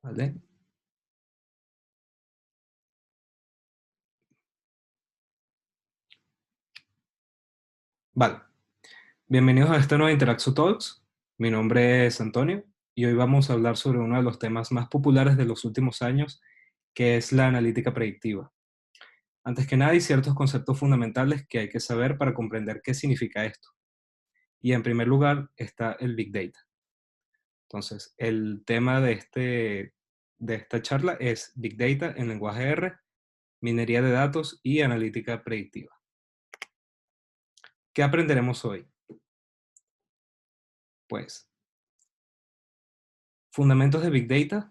¿Vale? Vale. Bienvenidos a este nuevo Interaxo Talks. Mi nombre es Antonio y hoy vamos a hablar sobre uno de los temas más populares de los últimos años, que es la analítica predictiva. Antes que nada, hay ciertos conceptos fundamentales que hay que saber para comprender qué significa esto. Y en primer lugar está el Big Data. Entonces, el tema de esta charla es Big Data en lenguaje R, minería de datos y analítica predictiva. ¿Qué aprenderemos hoy? Pues, fundamentos de Big Data,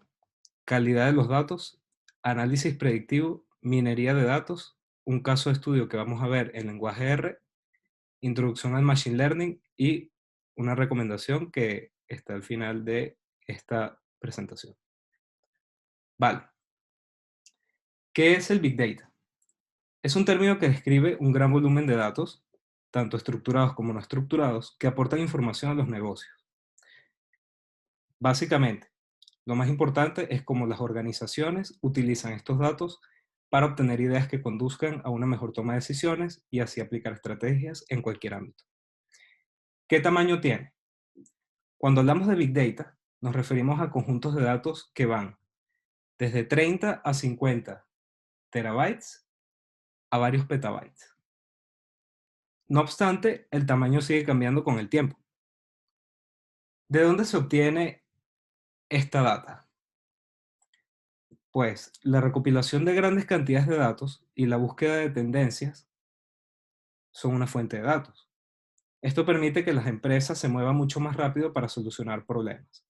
calidad de los datos, análisis predictivo, minería de datos, un caso de estudio que vamos a ver en lenguaje R, introducción al Machine Learning y una recomendación que está al final de esta presentación. Vale, ¿qué es el Big Data? Es un término que describe un gran volumen de datos, tanto estructurados como no estructurados, que aportan información a los negocios. Básicamente, lo más importante es cómo las organizaciones utilizan estos datos para obtener ideas que conduzcan a una mejor toma de decisiones y así aplicar estrategias en cualquier ámbito. ¿Qué tamaño tiene? Cuando hablamos de Big Data, nos referimos a conjuntos de datos que van desde 30 a 50 terabytes a varios petabytes. No obstante, el tamaño sigue cambiando con el tiempo. ¿De dónde se obtiene esta data? Pues la recopilación de grandes cantidades de datos y la búsqueda de tendencias son una fuente de datos. Esto permite que las empresas se muevan mucho más rápido para solucionar problemas.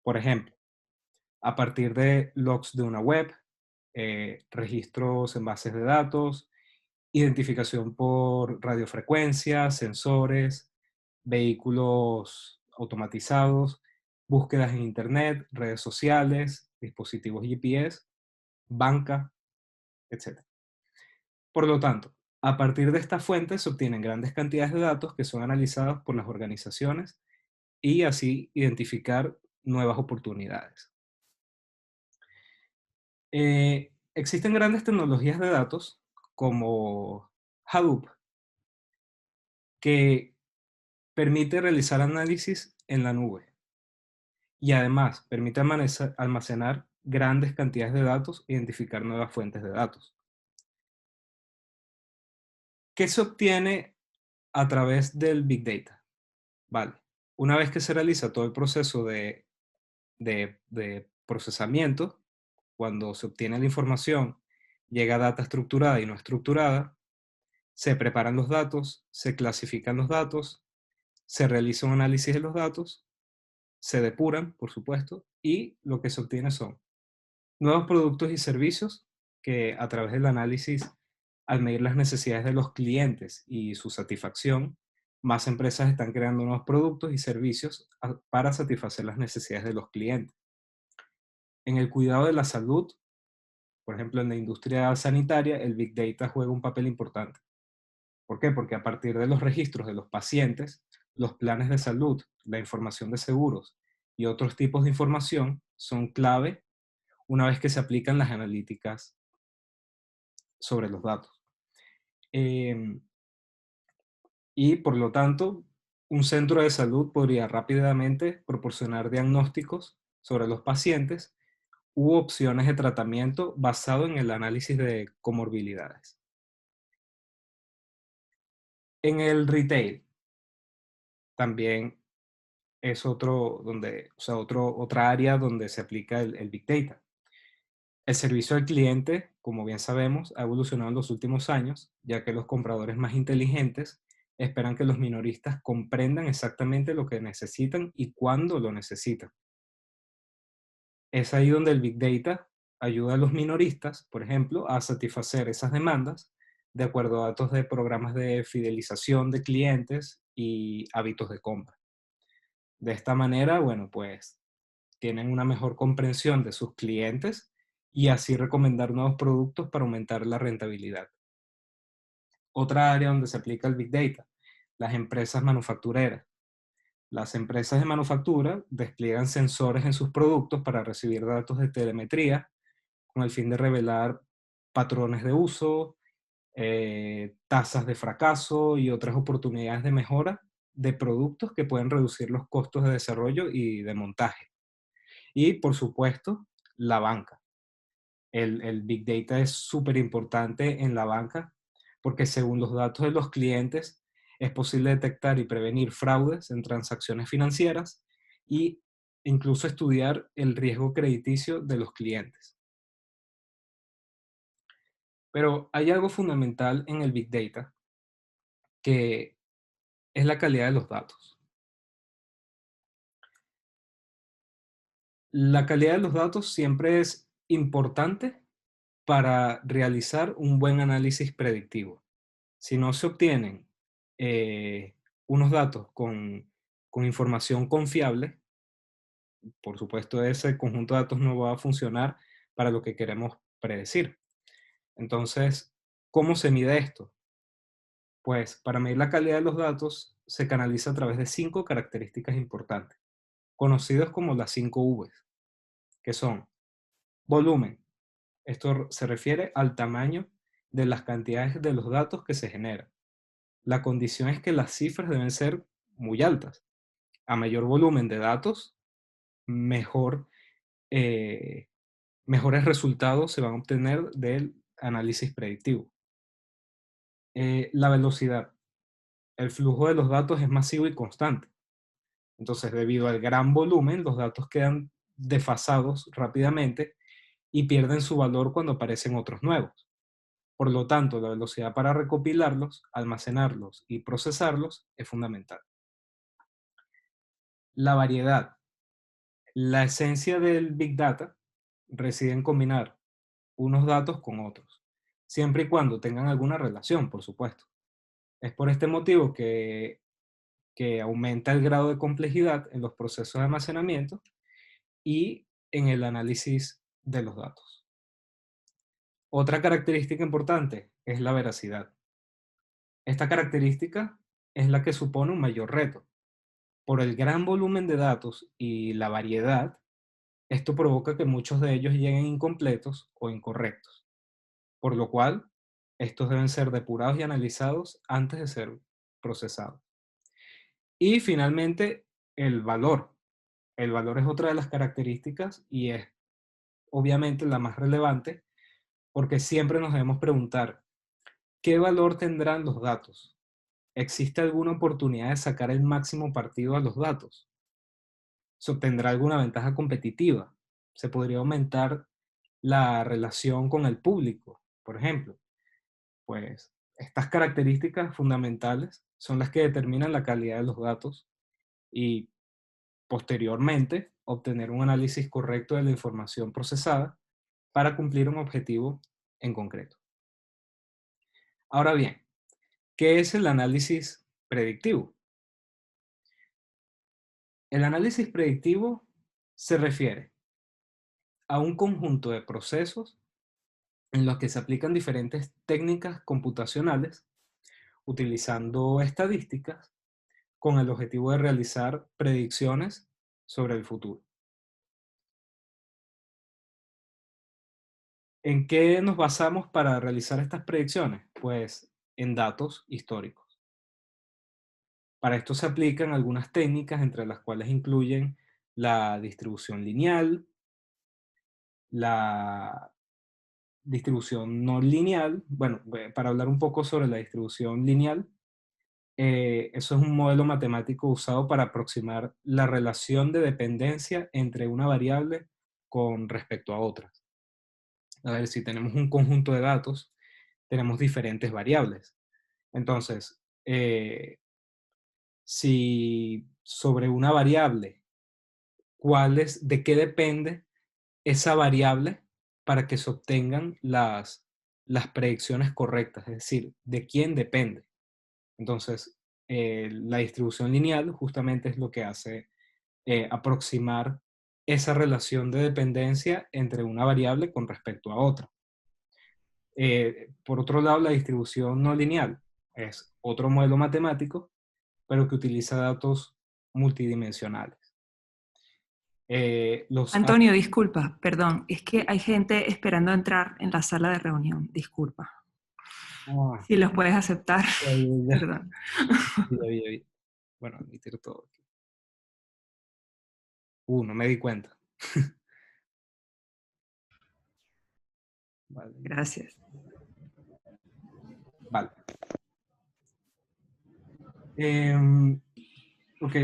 Por ejemplo, a partir de logs de una web, registros en bases de datos, identificación por radiofrecuencia, sensores, vehículos automatizados, búsquedas en Internet, redes sociales, dispositivos GPS, banca, etc. Por lo tanto, a partir de estas fuentes se obtienen grandes cantidades de datos que son analizados por las organizaciones y así identificar nuevas oportunidades. Existen grandes tecnologías de datos como Hadoop, que permite realizar análisis en la nube y además permite almacenar grandes cantidades de datos e identificar nuevas fuentes de datos. ¿Qué se obtiene a través del Big Data? Vale. Una vez que se realiza todo el proceso de procesamiento, cuando se obtiene la información, llega data estructurada y no estructurada, se preparan los datos, se clasifican los datos, se realiza un análisis de los datos, se depuran, por supuesto, y lo que se obtiene son nuevos productos y servicios que a través del análisis, al medir las necesidades de los clientes y su satisfacción, más empresas están creando nuevos productos y servicios para satisfacer las necesidades de los clientes. En el cuidado de la salud, por ejemplo, en la industria sanitaria, el Big Data juega un papel importante. ¿Por qué? Porque a partir de los registros de los pacientes, los planes de salud, la información de seguros y otros tipos de información son clave una vez que se aplican las analíticas sobre los datos. Em, y por lo tanto, un centro de salud podría rápidamente proporcionar diagnósticos sobre los pacientes u opciones de tratamiento basado en el análisis de comorbilidades. En el retail también es otra área donde se aplica el Big Data. El servicio al cliente, como bien sabemos, ha evolucionado en los últimos años, ya que los compradores más inteligentes esperan que los minoristas comprendan exactamente lo que necesitan y cuándo lo necesitan. Es ahí donde el Big Data ayuda a los minoristas, por ejemplo, a satisfacer esas demandas de acuerdo a datos de programas de fidelización de clientes y hábitos de compra. De esta manera, bueno, pues tienen una mejor comprensión de sus clientes y así recomendar nuevos productos para aumentar la rentabilidad. Otra área donde se aplica el Big Data, las empresas manufactureras. Las empresas de manufactura despliegan sensores en sus productos para recibir datos de telemetría con el fin de revelar patrones de uso, tasas de fracaso y otras oportunidades de mejora de productos que pueden reducir los costos de desarrollo y de montaje. Y, por supuesto, la banca. El Big Data es súper importante en la banca porque según los datos de los clientes es posible detectar y prevenir fraudes en transacciones financieras y incluso estudiar el riesgo crediticio de los clientes. Pero hay algo fundamental en el Big Data que es la calidad de los datos. La calidad de los datos siempre es importante para realizar un buen análisis predictivo. Si no se obtienen unos datos con información confiable, por supuesto ese conjunto de datos no va a funcionar para lo que queremos predecir. Entonces, ¿cómo se mide esto? Pues para medir la calidad de los datos se canaliza a través de 5 características importantes, conocidos como las 5 Vs, que son volumen. Esto se refiere al tamaño de las cantidades de los datos que se generan. La condición es que las cifras deben ser muy altas. A mayor volumen de datos, mejor, eh, mejores resultados se van a obtener del análisis predictivo. La velocidad. El flujo de los datos es masivo y constante. Entonces, debido al gran volumen, los datos quedan desfasados rápidamente y pierden su valor cuando aparecen otros nuevos. Por lo tanto, la velocidad para recopilarlos, almacenarlos y procesarlos es fundamental. La variedad. La esencia del Big Data reside en combinar unos datos con otros, siempre y cuando tengan alguna relación, por supuesto. Es por este motivo que aumenta el grado de complejidad en los procesos de almacenamiento y en el análisis de los datos. Otra característica importante es la veracidad. Esta característica es la que supone un mayor reto. Por el gran volumen de datos y la variedad, esto provoca que muchos de ellos lleguen incompletos o incorrectos, por lo cual estos deben ser depurados y analizados antes de ser procesados. Y finalmente, el valor. El valor es otra de las características y es obviamente la más relevante porque siempre nos debemos preguntar, ¿qué valor tendrán los datos? ¿Existe alguna oportunidad de sacar el máximo partido a los datos? ¿Se obtendrá alguna ventaja competitiva? ¿Se podría aumentar la relación con el público, por ejemplo? Pues estas características fundamentales son las que determinan la calidad de los datos y posteriormente obtener un análisis correcto de la información procesada para cumplir un objetivo en concreto. Ahora bien, ¿qué es el análisis predictivo? El análisis predictivo se refiere a un conjunto de procesos en los que se aplican diferentes técnicas computacionales utilizando estadísticas con el objetivo de realizar predicciones sobre el futuro. ¿En qué nos basamos para realizar estas predicciones? Pues en datos históricos. Para esto se aplican algunas técnicas, entre las cuales incluyen la distribución lineal, la distribución no lineal. Bueno, para hablar un poco sobre la distribución lineal, eso es un modelo matemático usado para aproximar la relación de dependencia entre una variable con respecto a otras. A ver, si tenemos un conjunto de datos, tenemos diferentes variables. Entonces, si sobre una variable, de qué depende esa variable para que se obtengan las predicciones correctas, es decir, de quién depende. Entonces, la distribución lineal justamente es lo que hace aproximar esa relación de dependencia entre una variable con respecto a otra. Por otro lado, la distribución no lineal es otro modelo matemático, pero que utiliza datos multidimensionales. Antonio, disculpa, perdón, es que hay gente esperando entrar en la sala de reunión, disculpa. Si los puedes aceptar, perdón. Bueno, admitir todo. No me di cuenta. Vale. Gracias. Vale. Ok,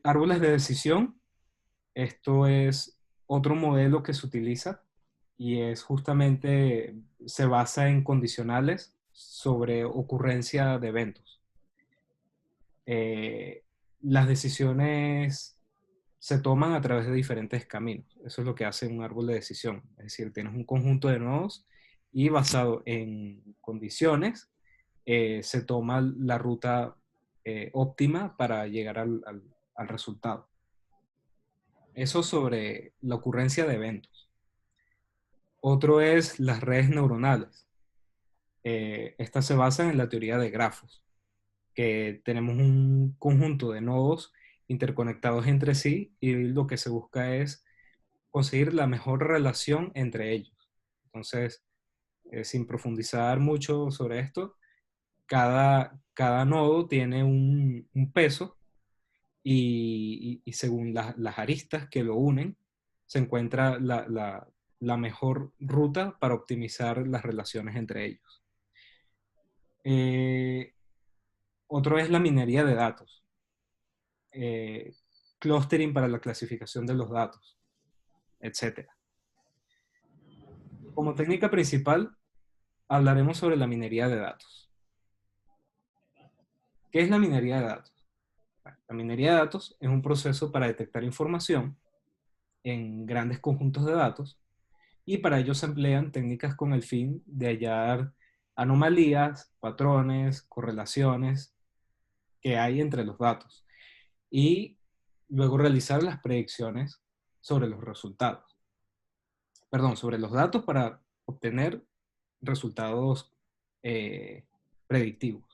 árboles de decisión. Esto es otro modelo que se utiliza y es justamente, se basa en condicionales sobre ocurrencia de eventos. Las decisiones se toman a través de diferentes caminos. Eso es lo que hace un árbol de decisión. Es decir, tienes un conjunto de nodos y basado en condiciones se toma la ruta óptima para llegar al resultado. Eso sobre la ocurrencia de eventos. Otro es las redes neuronales. Estas se basan en la teoría de grafos, que tenemos un conjunto de nodos interconectados entre sí y lo que se busca es conseguir la mejor relación entre ellos. Entonces, sin profundizar mucho sobre esto, cada nodo tiene un peso y según las aristas que lo unen, se encuentra la mejor ruta para optimizar las relaciones entre ellos. Otro es la minería de datos. Clustering para la clasificación de los datos, etc. Como técnica principal, hablaremos sobre la minería de datos. ¿Qué es la minería de datos? La minería de datos es un proceso para detectar información en grandes conjuntos de datos y para ello se emplean técnicas con el fin de hallar anomalías, patrones, correlaciones que hay entre los datos y luego realizar las predicciones sobre los resultados. Perdón, sobre los datos para obtener resultados predictivos.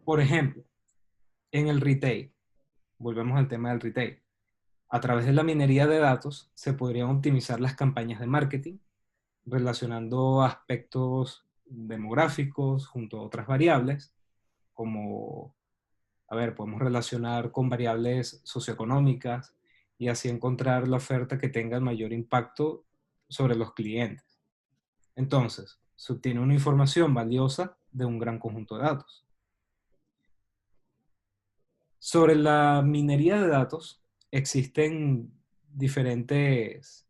Por ejemplo, en el retail, volvemos al tema del retail. A través de la minería de datos se podrían optimizar las campañas de marketing relacionando aspectos demográficos junto a otras variables, como, a ver, podemos relacionar con variables socioeconómicas y así encontrar la oferta que tenga el mayor impacto sobre los clientes. Entonces, se obtiene una información valiosa de un gran conjunto de datos. Sobre la minería de datos, existen diferentes,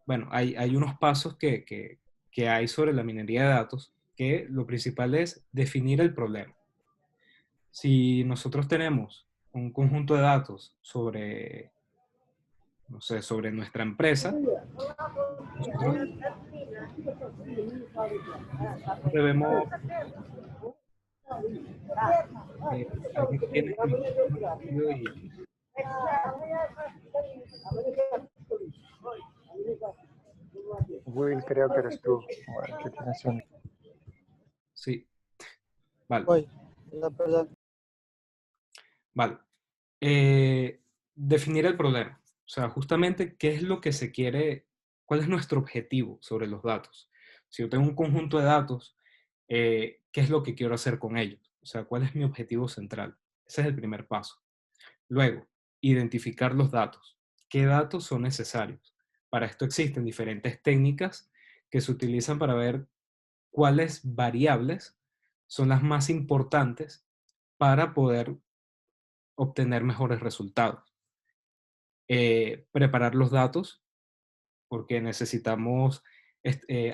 bueno, hay unos pasos que hay sobre la minería de datos, que lo principal es definir el problema. Si nosotros tenemos un conjunto de datos sobre, no sé, sobre nuestra empresa, nosotros debemos, alguien tiene el micrófono encendido y Will, creo que eres tú, el que tienes un... sí, vale. Voy, perdón. Vale. Definir el problema. O sea, justamente qué es lo que se quiere, cuál es nuestro objetivo sobre los datos. Si yo tengo un conjunto de datos, ¿qué es lo que quiero hacer con ellos? O sea, ¿cuál es mi objetivo central? Ese es el primer paso. Luego, identificar los datos. ¿Qué datos son necesarios? Para esto existen diferentes técnicas que se utilizan para ver cuáles variables son las más importantes para poder obtener mejores resultados. Preparar los datos, porque necesitamos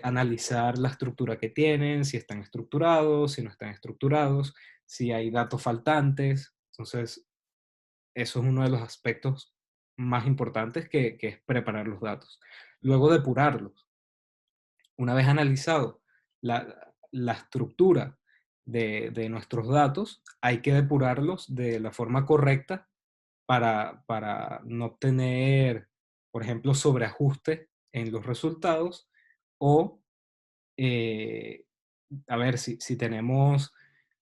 analizar la estructura que tienen, si están estructurados, si no están estructurados, si hay datos faltantes. Entonces, eso es uno de los aspectos más importantes que es preparar los datos. Luego depurarlos. Una vez analizado la estructura de nuestros datos, hay que depurarlos de la forma correcta para no obtener, por ejemplo, sobreajuste en los resultados o, a ver, si tenemos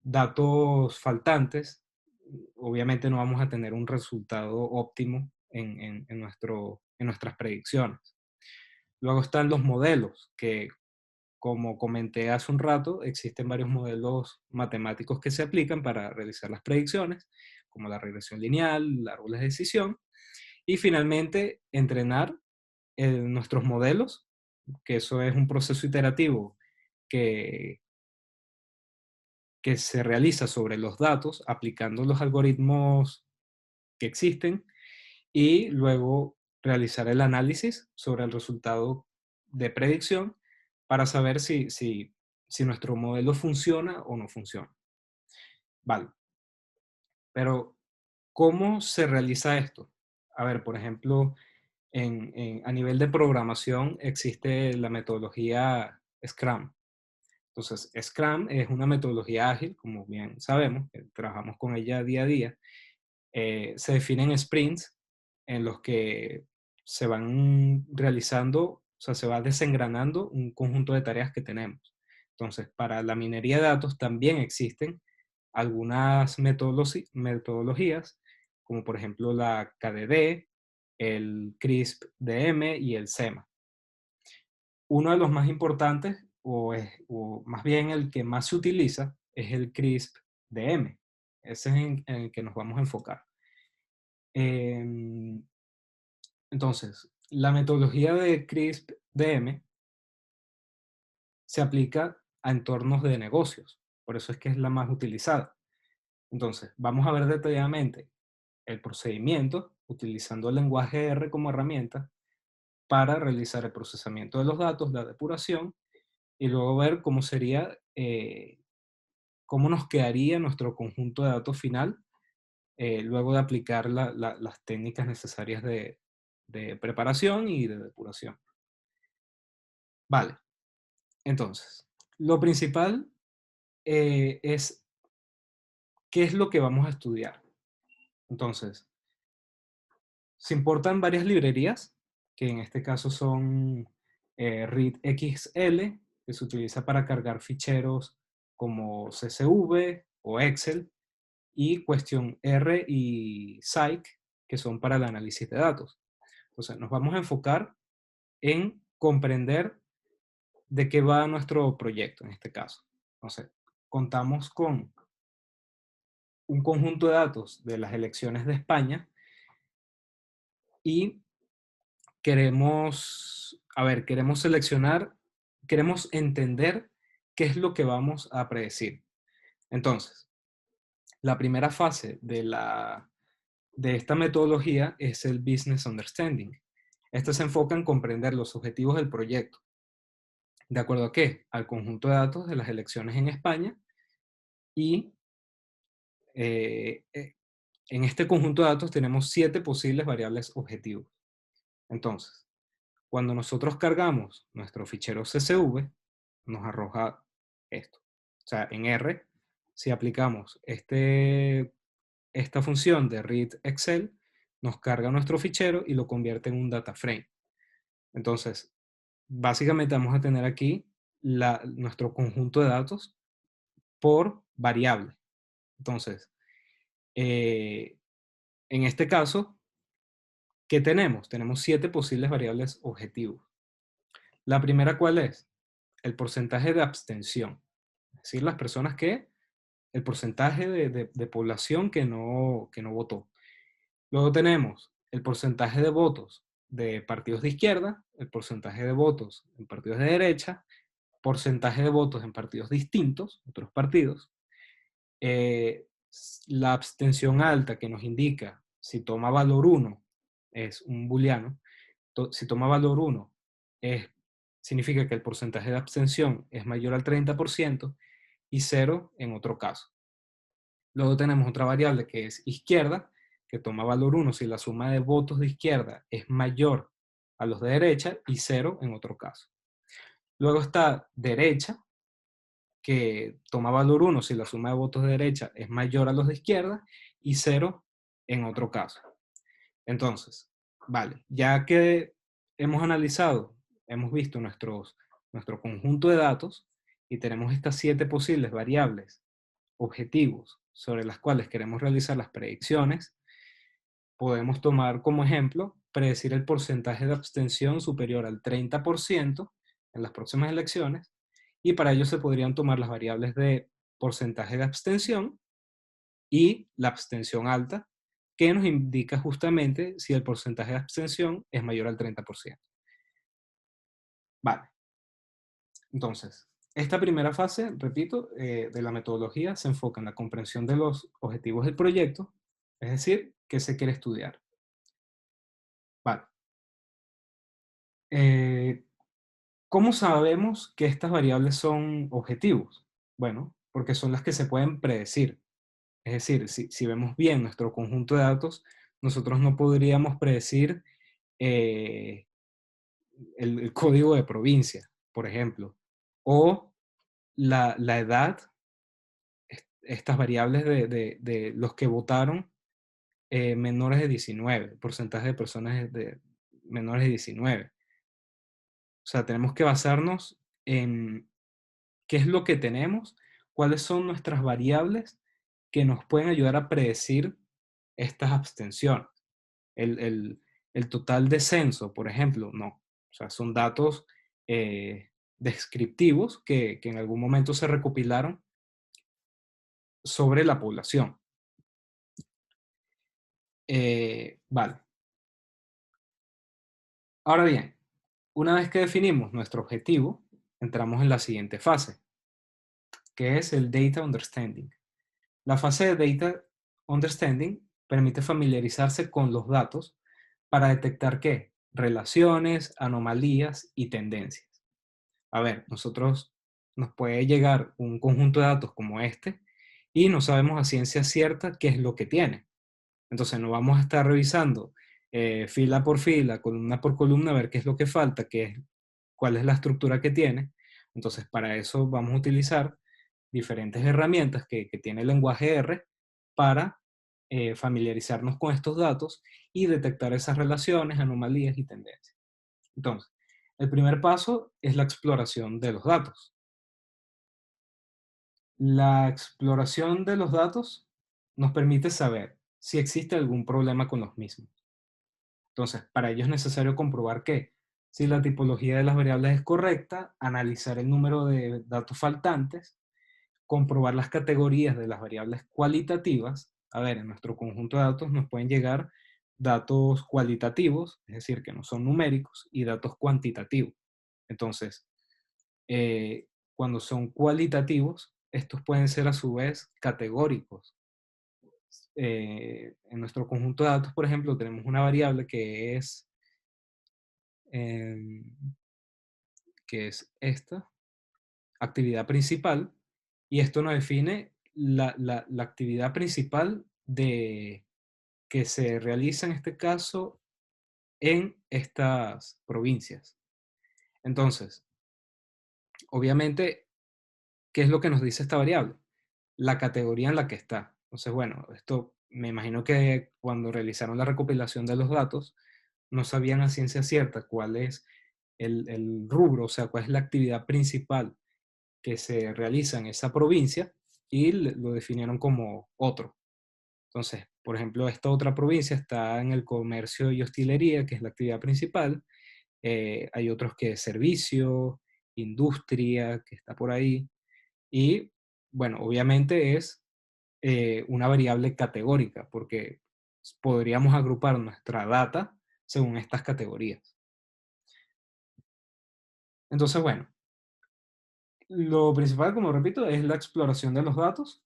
datos faltantes, obviamente no vamos a tener un resultado óptimo en nuestras predicciones. Luego están los modelos, que como comenté hace un rato, existen varios modelos matemáticos que se aplican para realizar las predicciones, como la regresión lineal, árboles de decisión, y finalmente entrenar nuestros modelos, que eso es un proceso iterativo que, que se realiza sobre los datos aplicando los algoritmos que existen y luego realizar el análisis sobre el resultado de predicción para saber si nuestro modelo funciona o no funciona. Vale. Pero, ¿cómo se realiza esto? A ver, por ejemplo, a nivel de programación existe la metodología Scrum. Entonces, Scrum es una metodología ágil, como bien sabemos, que trabajamos con ella día a día. Se definen sprints en los que se van realizando, o sea, se va desengranando un conjunto de tareas que tenemos. Entonces, para la minería de datos también existen algunas metodologías, como por ejemplo la KDD, el CRISP-DM y el SEMA. Uno de los más importantes, o más bien el que más se utiliza, es el CRISP-DM. Ese es en el que nos vamos a enfocar. Entonces, la metodología de CRISP-DM se aplica a entornos de negocios, por eso es que es la más utilizada. Entonces, vamos a ver detalladamente el procedimiento utilizando el lenguaje R como herramienta para realizar el procesamiento de los datos, la depuración, y luego ver cómo sería, cómo nos quedaría nuestro conjunto de datos final luego de aplicar las técnicas necesarias de preparación y de depuración. Vale, entonces, lo principal es qué es lo que vamos a estudiar. Entonces, se importan varias librerías, que en este caso son ReadXL, que se utiliza para cargar ficheros como CSV o Excel, y Question R y Cyc, que son para el análisis de datos. Entonces, nos vamos a enfocar en comprender de qué va nuestro proyecto en este caso. Entonces, contamos con un conjunto de datos de las elecciones de España y queremos seleccionar, queremos entender qué es lo que vamos a predecir. Entonces, la primera fase de esta metodología es el Business Understanding. Este se enfoca en comprender los objetivos del proyecto. ¿De acuerdo a qué? Al conjunto de datos de las elecciones en España y en este conjunto de datos tenemos 7 posibles variables objetivos. Entonces, cuando nosotros cargamos nuestro fichero CSV, nos arroja esto. O sea, en R, si aplicamos esta función de read Excel, nos carga nuestro fichero y lo convierte en un data frame. Entonces, básicamente vamos a tener aquí nuestro conjunto de datos por variable. Entonces, en este caso, ¿qué tenemos? Tenemos 7 posibles variables objetivos. La primera, ¿cuál es? El porcentaje de abstención. Es decir, las personas el porcentaje de población que no votó. Luego tenemos el porcentaje de votos de partidos de izquierda, el porcentaje de votos en partidos de derecha, porcentaje de votos en partidos distintos, otros partidos, la abstención alta que nos indica si toma valor 1 es un booleano, si toma valor 1 significa que el porcentaje de abstención es mayor al 30% y 0 en otro caso. Luego tenemos otra variable que es izquierda, que toma valor 1 si la suma de votos de izquierda es mayor a los de derecha y 0 en otro caso. Luego está derecha, que toma valor 1 si la suma de votos de derecha es mayor a los de izquierda y 0 en otro caso. Entonces, vale, ya que hemos analizado, hemos visto nuestro conjunto de datos y tenemos estas 7 posibles variables objetivos sobre las cuales queremos realizar las predicciones, podemos tomar como ejemplo predecir el porcentaje de abstención superior al 30% en las próximas elecciones, y para ello se podrían tomar las variables de porcentaje de abstención y la abstención alta, que nos indica justamente si el porcentaje de abstención es mayor al 30%. Vale. Entonces, esta primera fase, repito, de la metodología se enfoca en la comprensión de los objetivos del proyecto, es decir, qué se quiere estudiar. Vale. ¿Cómo sabemos que estas variables son objetivos? Bueno, porque son las que se pueden predecir. Es decir, si vemos bien nuestro conjunto de datos, nosotros no podríamos predecir el código de provincia, por ejemplo, o la edad, estas variables de los que votaron menores de 19, porcentaje de personas menores de 19. O sea, tenemos que basarnos en qué es lo que tenemos, cuáles son nuestras variables que nos pueden ayudar a predecir estas abstenciones. El total de censo, por ejemplo, no. O sea, son datos descriptivos que en algún momento se recopilaron sobre la población. Vale. Ahora bien, una vez que definimos nuestro objetivo, entramos en la siguiente fase, que es el Data Understanding. La fase de Data Understanding permite familiarizarse con los datos para detectar ¿qué? Relaciones, anomalías y tendencias. A ver, nosotros nos puede llegar un conjunto de datos como este y no sabemos a ciencia cierta qué es lo que tiene. Entonces no vamos a estar revisando fila por fila, columna por columna, a ver qué es lo que falta, cuál es la estructura que tiene. Entonces para eso vamos a utilizar diferentes herramientas que tiene el lenguaje R para familiarizarnos con estos datos y detectar esas relaciones, anomalías y tendencias. Entonces, el primer paso es la exploración de los datos. La exploración de los datos nos permite saber si existe algún problema con los mismos. Entonces, para ello es necesario comprobar que si la tipología de las variables es correcta, analizar el número de datos faltantes, comprobar las categorías de las variables cualitativas. A ver, en nuestro conjunto de datos nos pueden llegar datos cualitativos, es decir, que no son numéricos, y datos cuantitativos. Entonces, cuando son cualitativos, estos pueden ser a su vez categóricos. En nuestro conjunto de datos, por ejemplo, tenemos una variable em, que es esta, actividad principal, y esto nos define la actividad principal que se realiza en este caso en estas provincias. Entonces, obviamente, ¿qué es lo que nos dice esta variable? La categoría en la que está. Entonces, bueno, esto me imagino que cuando realizaron la recopilación de los datos, no sabían a ciencia cierta cuál es el rubro, o sea, cuál es la actividad principal que se realiza en esa provincia y lo definieron como otro. Entonces, por ejemplo, esta otra provincia está en el comercio y hostelería, que es la actividad principal. Hay otros que es servicio, industria, que está por ahí. Y, bueno, obviamente es una variable categórica, porque podríamos agrupar nuestra data según estas categorías. Entonces, bueno, lo principal, como repito, es la exploración de los datos.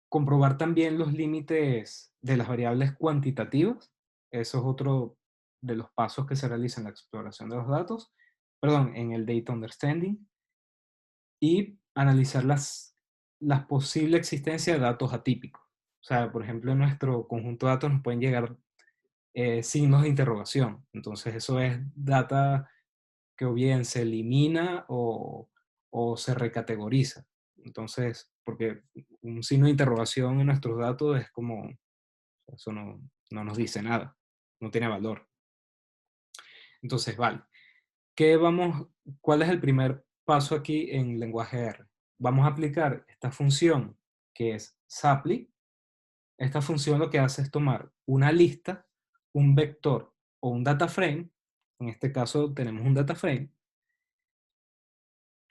Comprobar también los límites de las variables cuantitativas. Eso es otro de los pasos que se realiza en la exploración de los datos, perdón, en el Data Understanding. Y analizar la posible existencia de datos atípicos. O sea, por ejemplo, en nuestro conjunto de datos nos pueden llegar signos de interrogación. Entonces, eso es data que o bien se elimina o se recategoriza. Entonces, porque un signo de interrogación en nuestros datos es como, eso no nos dice nada, no tiene valor. Entonces, vale. ¿Cuál es el primer paso aquí en lenguaje R? vamos a aplicar esta función que es supply. Esta función lo que hace es tomar una lista, un vector o un data frame. En este caso tenemos un data frame.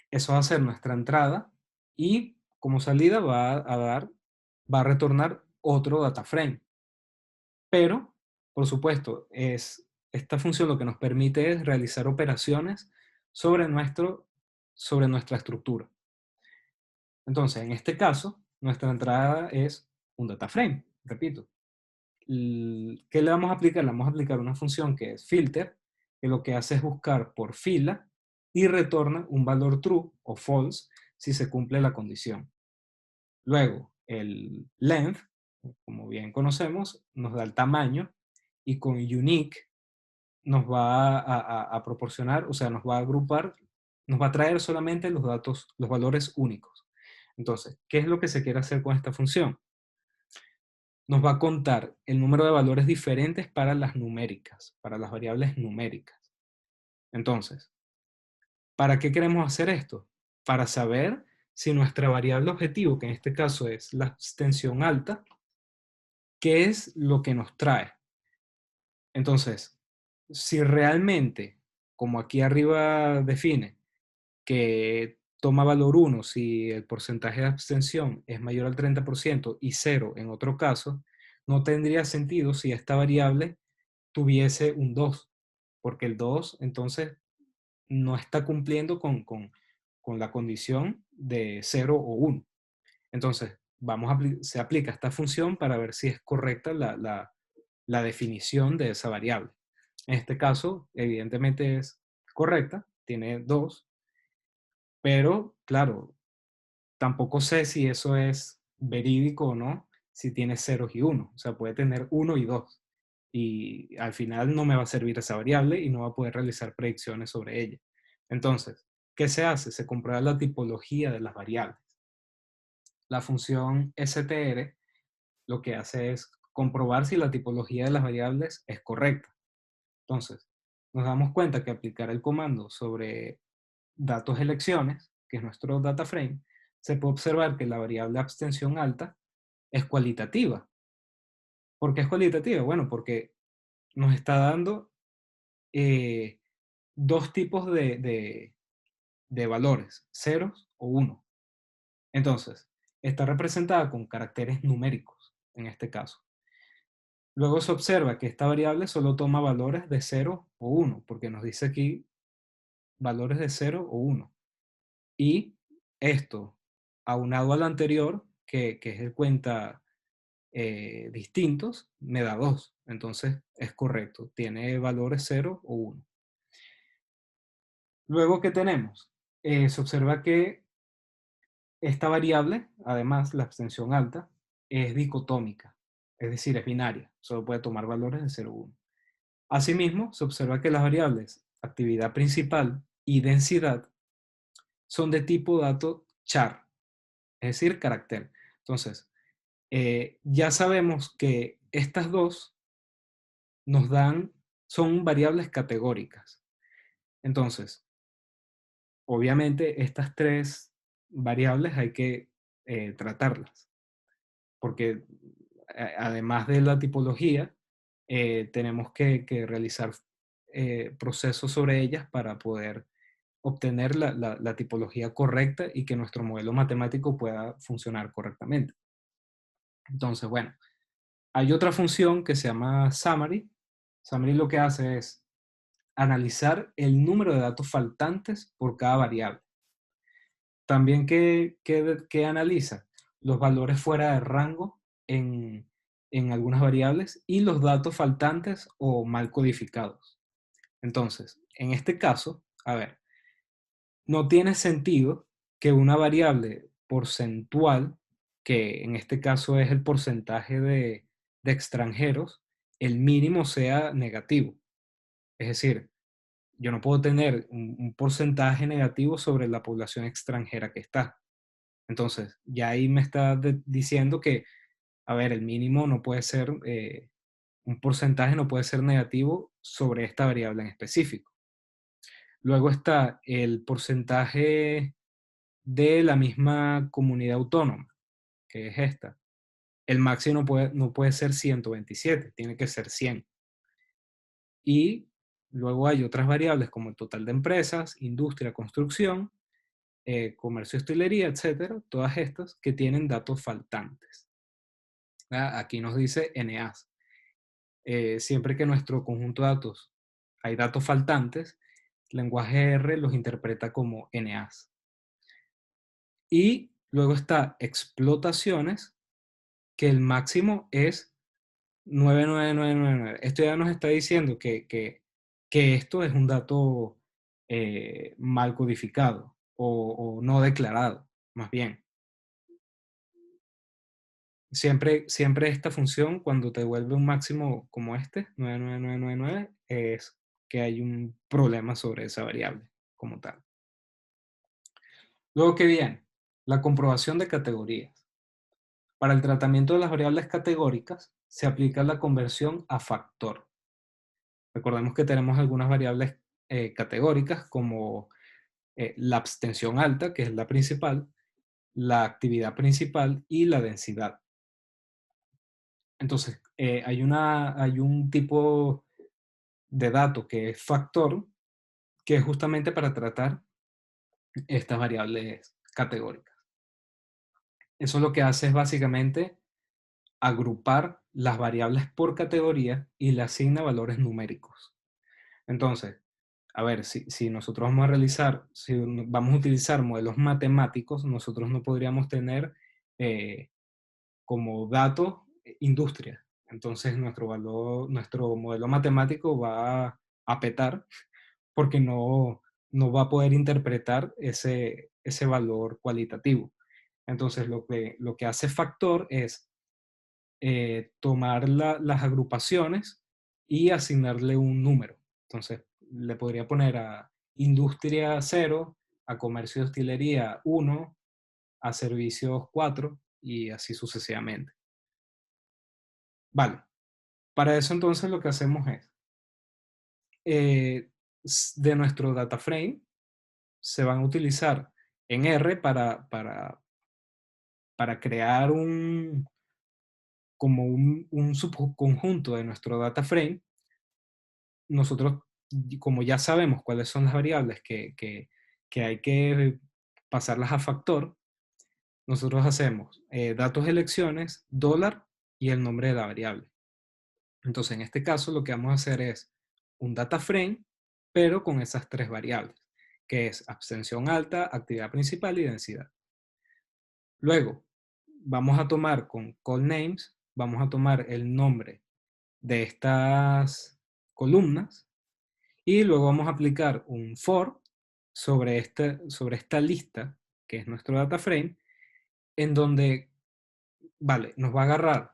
Eso va a ser nuestra entrada y como salida va a retornar otro data frame. Pero, por supuesto, esta función lo que nos permite es realizar operaciones sobre nuestra estructura. Entonces, en este caso, nuestra entrada es un data frame, repito. ¿Qué le vamos a aplicar? Le vamos a aplicar una función que es filter, que lo que hace es buscar por fila y retorna un valor true o false si se cumple la condición. Luego, el length, como bien conocemos, nos da el tamaño y con unique nos va a proporcionar, o sea, nos va a agrupar, nos va a traer solamente los datos, los valores únicos. Entonces, ¿qué es lo que se quiere hacer con esta función? Nos va a contar el número de valores diferentes para las numéricas, para las variables numéricas. Entonces, ¿para qué queremos hacer esto? Para saber si nuestra variable objetivo, que en este caso es la abstención alta, ¿qué es lo que nos trae? Entonces, si realmente, como aquí arriba define, que toma valor 1 si el porcentaje de abstención es mayor al 30% y 0 en otro caso, no tendría sentido si esta variable tuviese un 2, porque el 2 entonces no está cumpliendo con la condición de 0 o 1. Entonces, se aplica esta función para ver si es correcta la definición de esa variable. En este caso, evidentemente es correcta, tiene 2, pero claro, tampoco sé si eso es verídico o no, si tiene ceros y 1. O sea, puede tener 1 y 2. Y al final no me va a servir esa variable y no va a poder realizar predicciones sobre ella. Entonces, ¿qué se hace? Se comprueba la tipología de las variables. La función str lo que hace es comprobar si la tipología de las variables es correcta. Entonces, nos damos cuenta que aplicar el comando sobre datos elecciones, que es nuestro data frame, se puede observar que la variable abstención alta es cualitativa. ¿Por qué es cualitativa? Bueno, porque nos está dando dos tipos de valores, ceros o 1. Entonces, está representada con caracteres numéricos, en este caso. Luego se observa que esta variable solo toma valores de 0 o 1, porque nos dice aquí valores de 0 o 1. Y esto, aunado al anterior, que es el cuenta distintos, me da 2. Entonces es correcto, tiene valores 0 o 1. Luego, ¿qué tenemos? Se observa que esta variable, además, la abstención alta, es dicotómica, es decir, es binaria, solo puede tomar valores de 0 o 1. Asimismo, se observa que las variables actividad principal y densidad son de tipo dato char, es decir, carácter. Entonces, ya sabemos que estas dos son variables categóricas. Entonces, obviamente estas tres variables hay que tratarlas, porque además de la tipología, tenemos que realizar procesos sobre ellas para poder obtener la tipología correcta y que nuestro modelo matemático pueda funcionar correctamente. Entonces, bueno, hay otra función que se llama summary. Summary lo que hace es analizar el número de datos faltantes por cada variable. También que analiza los valores fuera de rango en algunas variables y los datos faltantes o mal codificados. Entonces, en este caso, a ver, no tiene sentido que una variable porcentual, que en este caso es el porcentaje de extranjeros, el mínimo sea negativo. Es decir, yo no puedo tener un porcentaje negativo sobre la población extranjera que está. Entonces, ya ahí me está diciendo que, a ver, el mínimo no puede ser, un porcentaje no puede ser negativo sobre esta variable en específico. Luego está el porcentaje de la misma comunidad autónoma, que es esta. El máximo no puede ser 127, tiene que ser 100. Y luego hay otras variables como el total de empresas, industria, construcción, comercio, hostelería, etcétera, todas estas que tienen datos faltantes. Aquí nos dice NAs. Siempre que en nuestro conjunto de datos hay datos faltantes, el lenguaje R los interpreta como NAs. Y luego está explotaciones, que el máximo es 99999. Esto ya nos está diciendo que esto es un dato mal codificado o no declarado, más bien. Siempre esta función, cuando te devuelve un máximo como este, 99999, es que hay un problema sobre esa variable como tal. Luego, ¿qué viene? La comprobación de categorías. Para el tratamiento de las variables categóricas, se aplica la conversión a factor. Recordemos que tenemos algunas variables categóricas como la abstención alta, que es la principal, la actividad principal y la densidad. Entonces, hay un tipo de dato que es factor, que es justamente para tratar estas variables categóricas. Eso lo que hace es básicamente agrupar las variables por categoría y le asigna valores numéricos. Entonces, a ver, si nosotros si vamos a utilizar modelos matemáticos, nosotros no podríamos tener como dato industria. Entonces nuestro modelo matemático va a petar porque no va a poder interpretar ese valor cualitativo. Entonces lo que hace factor es tomar las agrupaciones y asignarle un número. Entonces le podría poner a industria 0, a comercio y hostelería 1, a servicios 4 y así sucesivamente. Vale, para eso entonces lo que hacemos es, de nuestro data frame, se van a utilizar en R para crear como un subconjunto de nuestro data frame. Nosotros, como ya sabemos cuáles son las variables que hay que pasarlas a factor, nosotros hacemos datos elecciones, dólar y el nombre de la variable. Entonces, en este caso, lo que vamos a hacer es un data frame, pero con esas tres variables, que es abstención alta, actividad principal y densidad. Luego, vamos a tomar con call names, vamos a tomar el nombre de estas columnas y luego vamos a aplicar un for sobre esta lista, que es nuestro data frame, en donde, vale, nos va a agarrar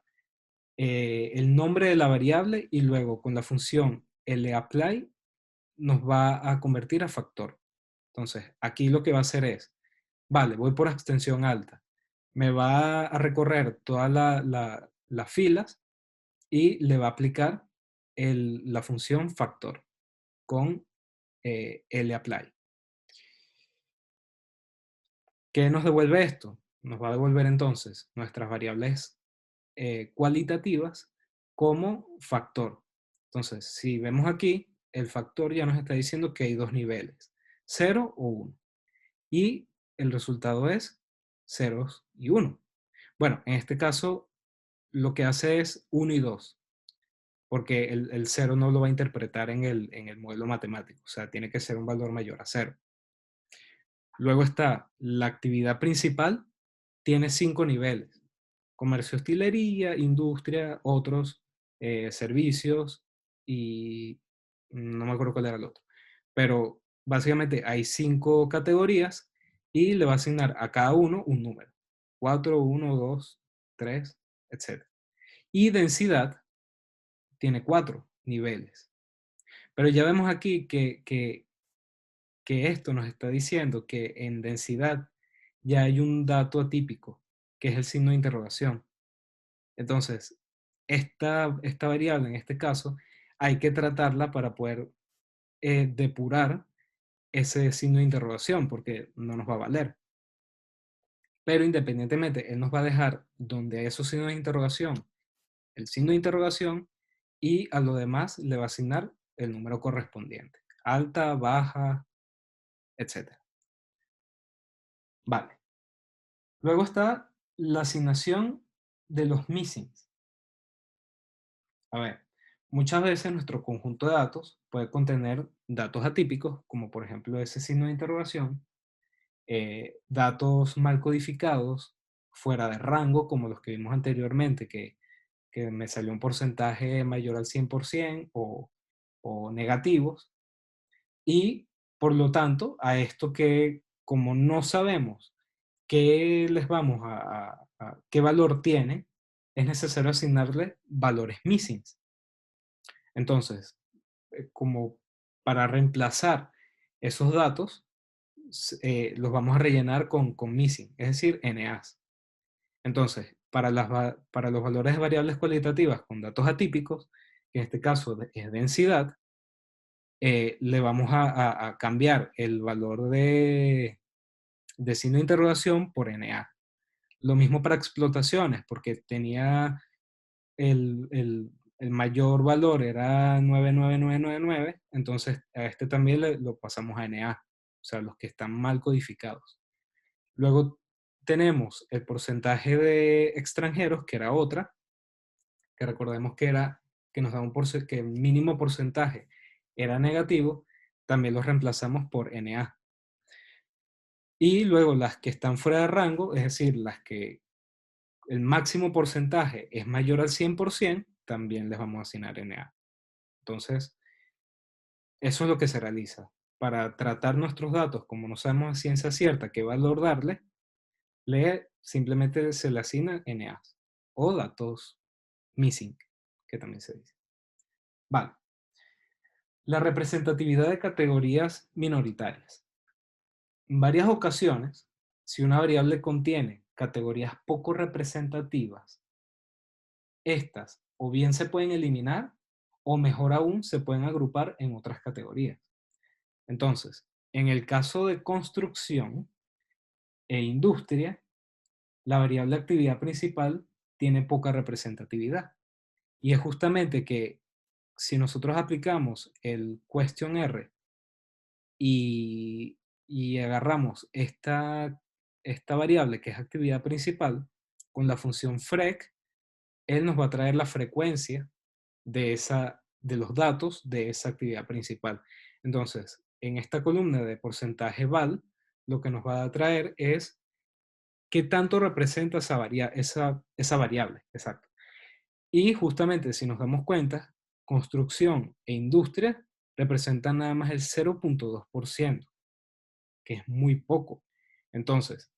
el nombre de la variable y luego con la función lapply nos va a convertir a factor. Entonces, aquí lo que va a hacer es, vale, voy por extensión alta. Me va a recorrer todas las filas y le va a aplicar la función factor con lapply. ¿Qué nos devuelve esto? Nos va a devolver entonces nuestras variables cualitativas como factor. Entonces, si vemos aquí, el factor ya nos está diciendo que hay dos niveles, 0 o 1. Y el resultado es 0 y 1. Bueno, en este caso, lo que hace es 1 y 2, porque el 0 no lo va a interpretar en el modelo matemático, o sea, tiene que ser un valor mayor a 0. Luego está la actividad principal, tiene 5 niveles. Comercio, hostelería, industria, otros servicios y no me acuerdo cuál era el otro. Pero básicamente hay 5 categorías y le va a asignar a cada uno un número. 4, 1, 2, 3, etc. Y densidad tiene 4 niveles. Pero ya vemos aquí que esto nos está diciendo que en densidad ya hay un dato atípico, que es el signo de interrogación. Entonces, esta variable en este caso hay que tratarla para poder depurar ese signo de interrogación porque no nos va a valer. Pero independientemente, él nos va a dejar donde hay esos signos de interrogación, el signo de interrogación, y a lo demás le va a asignar el número correspondiente. Alta, baja, etc. Vale. Luego está la asignación de los missings. A ver, muchas veces nuestro conjunto de datos puede contener datos atípicos, como por ejemplo ese signo de interrogación, datos mal codificados, fuera de rango, como los que vimos anteriormente, que me salió un porcentaje mayor al 100% o negativos. Y por lo tanto, a esto que como no sabemos qué les vamos qué valor tiene, es necesario asignarle valores missings. Entonces, como para reemplazar esos datos, los vamos a rellenar con missing, es decir, NAs. Entonces, para los valores de variables cualitativas con datos atípicos, que en este caso es densidad, le vamos a cambiar el valor de signo de interrogación por NA. Lo mismo para explotaciones, porque tenía el mayor valor era 99999, entonces a este también lo pasamos a NA, o sea, los que están mal codificados. Luego tenemos el porcentaje de extranjeros, que era otra, que recordemos que nos da que el mínimo porcentaje era negativo, también los reemplazamos por NA. Y luego las que están fuera de rango, es decir, las que el máximo porcentaje es mayor al 100%, también les vamos a asignar NA. Entonces, eso es lo que se realiza. Para tratar nuestros datos, como no sabemos a ciencia cierta qué valor darle, simplemente se le asigna NA o datos missing, que también se dice. Vale. La representatividad de categorías minoritarias. En varias ocasiones, si una variable contiene categorías poco representativas, estas o bien se pueden eliminar o mejor aún se pueden agrupar en otras categorías. Entonces, en el caso de construcción e industria, la variable actividad principal tiene poca representatividad. Y es justamente que si nosotros aplicamos el question R y agarramos esta variable que es actividad principal, con la función frec, él nos va a traer la frecuencia de los datos de esa actividad principal. Entonces, en esta columna de porcentaje val, lo que nos va a traer es qué tanto representa esa variable. Exacto. Y justamente si nos damos cuenta, construcción e industria representan nada más el 0.2%, que es muy poco. Entonces,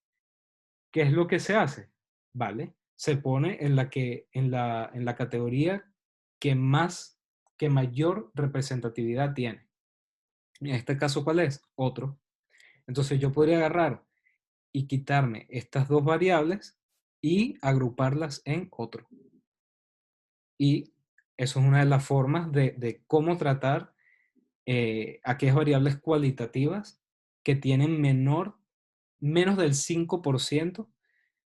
¿qué es lo que se hace? ¿Vale? Se pone en la categoría que mayor representatividad tiene. En este caso, ¿cuál es? Otro. Entonces yo podría agarrar y quitarme estas dos variables y agruparlas en otro. Y eso es una de las formas de cómo tratar aquellas variables cualitativas que tienen menos del 5%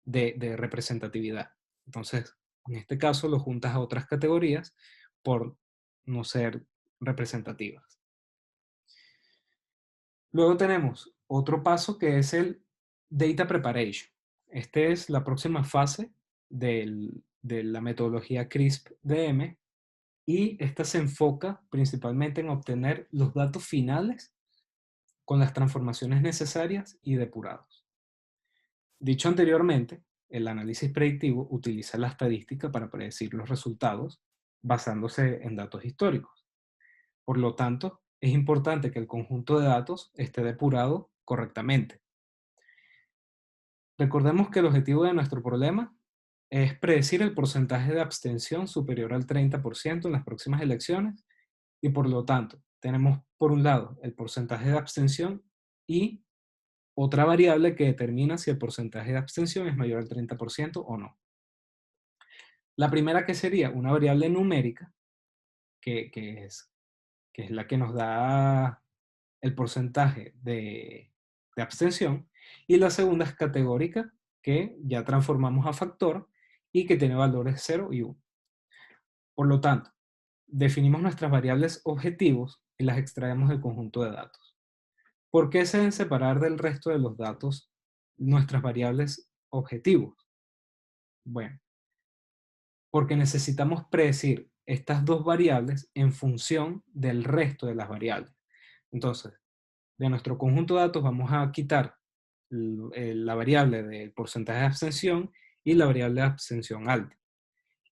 de representatividad. Entonces, en este caso lo juntas a otras categorías por no ser representativas. Luego tenemos otro paso que es el Data Preparation. Esta es la próxima fase de la metodología CRISP-DM y esta se enfoca principalmente en obtener los datos finales con las transformaciones necesarias y depurados. Dicho anteriormente, el análisis predictivo utiliza la estadística para predecir los resultados basándose en datos históricos. Por lo tanto, es importante que el conjunto de datos esté depurado correctamente. Recordemos que el objetivo de nuestro problema es predecir el porcentaje de abstención superior al 30% en las próximas elecciones y por lo tanto tenemos por un lado el porcentaje de abstención y otra variable que determina si el porcentaje de abstención es mayor al 30% o no. La primera que sería una variable numérica, que es la que nos da el porcentaje de abstención, y la segunda es categórica, que ya transformamos a factor y que tiene valores 0 y 1. Por lo tanto, definimos nuestras variables objetivos y las extraemos del conjunto de datos. ¿Por qué se deben separar del resto de los datos nuestras variables objetivos? Bueno, porque necesitamos predecir estas dos variables en función del resto de las variables. Entonces, de nuestro conjunto de datos vamos a quitar la variable del porcentaje de abstención y la variable de abstención alta.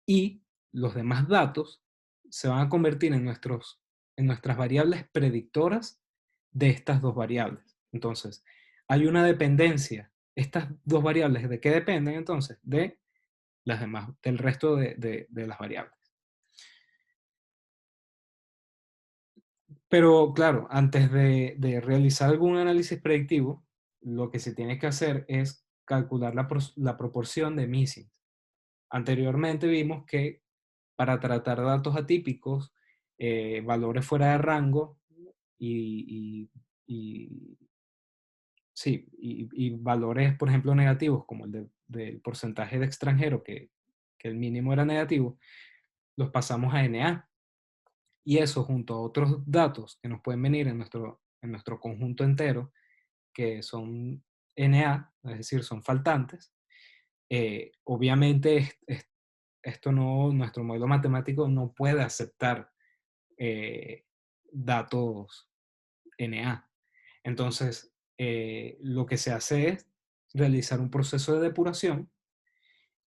Y los demás datos se van a convertir en nuestras variables predictoras de estas dos variables. Entonces, hay una dependencia. Estas dos variables, ¿de qué dependen entonces? De las demás, del resto de las variables. Pero claro, antes de realizar algún análisis predictivo, lo que se tiene que hacer es calcular la proporción de missing. Anteriormente vimos que para tratar datos atípicos, valores fuera de rango y valores, por ejemplo, negativos, como el del porcentaje de extranjero, que el mínimo era negativo, los pasamos a NA. Y eso junto a otros datos que nos pueden venir en nuestro conjunto entero, que son NA, es decir, son faltantes, obviamente esto no, nuestro modelo matemático no puede aceptar datos NA. Entonces, lo que se hace es realizar un proceso de depuración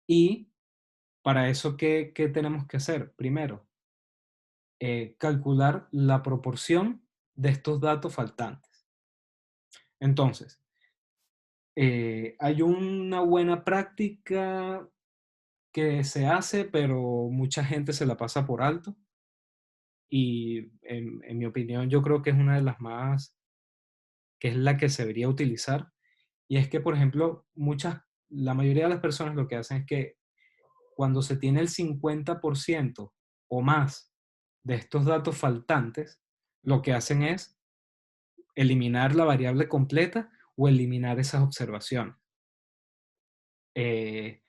y para eso, ¿qué tenemos que hacer? Primero, calcular la proporción de estos datos faltantes. Entonces, hay una buena práctica que se hace, pero mucha gente se la pasa por alto. Y en mi opinión, yo creo que es una de las más, que es la que se debería utilizar. Y es que, por ejemplo, la mayoría de las personas lo que hacen es que cuando se tiene el 50% o más de estos datos faltantes, lo que hacen es eliminar la variable completa o eliminar esas observaciones. Eh,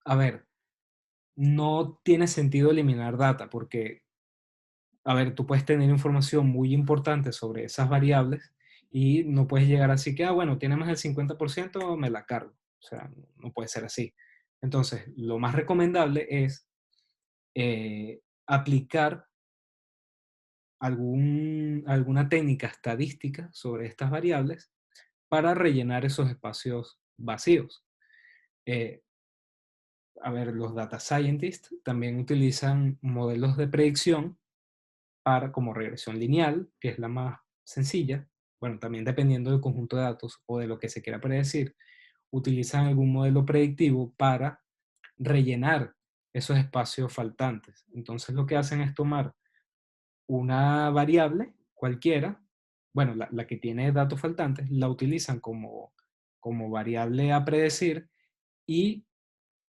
a ver, no tiene sentido eliminar data porque, a ver, tú puedes tener información muy importante sobre esas variables y no puedes llegar así que, bueno, tiene más del 50%, me la cargo. O sea, no puede ser así. Entonces, lo más recomendable es aplicar alguna técnica estadística sobre estas variables para rellenar esos espacios vacíos. Eh, a ver, los data scientists también utilizan modelos de predicción como regresión lineal, que es la más sencilla. Bueno, también dependiendo del conjunto de datos o de lo que se quiera predecir, utilizan algún modelo predictivo para rellenar esos espacios faltantes. Entonces lo que hacen es tomar una variable cualquiera, bueno, la que tiene datos faltantes, la utilizan como variable a predecir y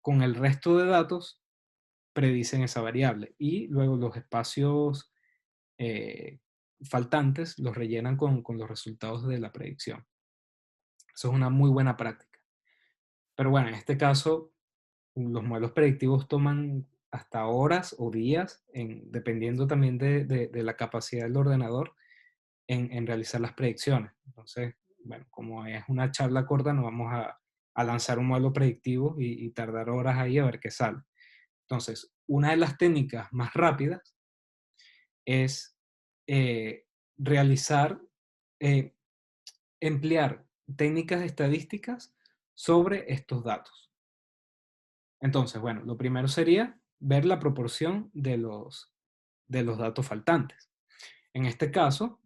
con el resto de datos predicen esa variable. Y luego los espacios faltantes los rellenan con los resultados de la predicción. Eso es una muy buena práctica. Pero bueno, en este caso, los modelos predictivos toman hasta horas o días, dependiendo también de la capacidad del ordenador, en realizar las predicciones. Entonces, bueno, como es una charla corta, no vamos a lanzar un modelo predictivo y tardar horas ahí a ver qué sale. Entonces, una de las técnicas más rápidas es eh, realizar, eh, emplear técnicas estadísticas sobre estos datos. Entonces, bueno, lo primero sería ver la proporción de los datos faltantes. En este caso,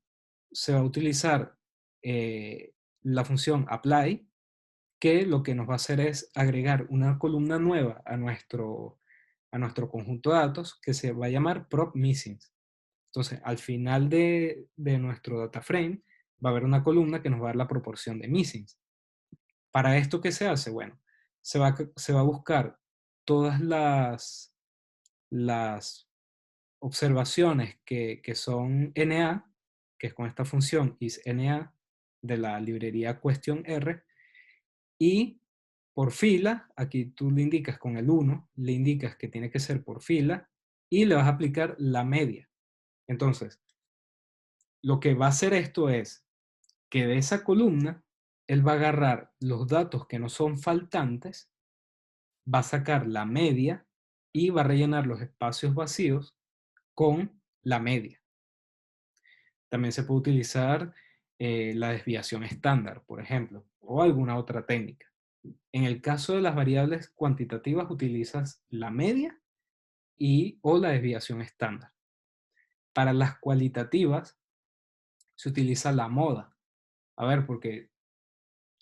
se va a utilizar la función apply, que lo que nos va a hacer es agregar una columna nueva a nuestro conjunto de datos que se va a llamar prop missings. Entonces, al final de nuestro data frame va a haber una columna que nos va a dar la proporción de missings. ¿Para esto qué se hace? Bueno, se va a buscar todas las observaciones que son NA, que es con esta función isNA de la librería questionR, Y por fila, aquí tú le indicas con el 1, le indicas que tiene que ser por fila y le vas a aplicar la media. Entonces, lo que va a hacer esto es que de esa columna, él va a agarrar los datos que no son faltantes, va a sacar la media y va a rellenar los espacios vacíos con la media. También se puede utilizar la desviación estándar, por ejemplo, o alguna otra técnica. En el caso de las variables cuantitativas utilizas la media o la desviación estándar. Para las cualitativas se utiliza la moda. A ver, porque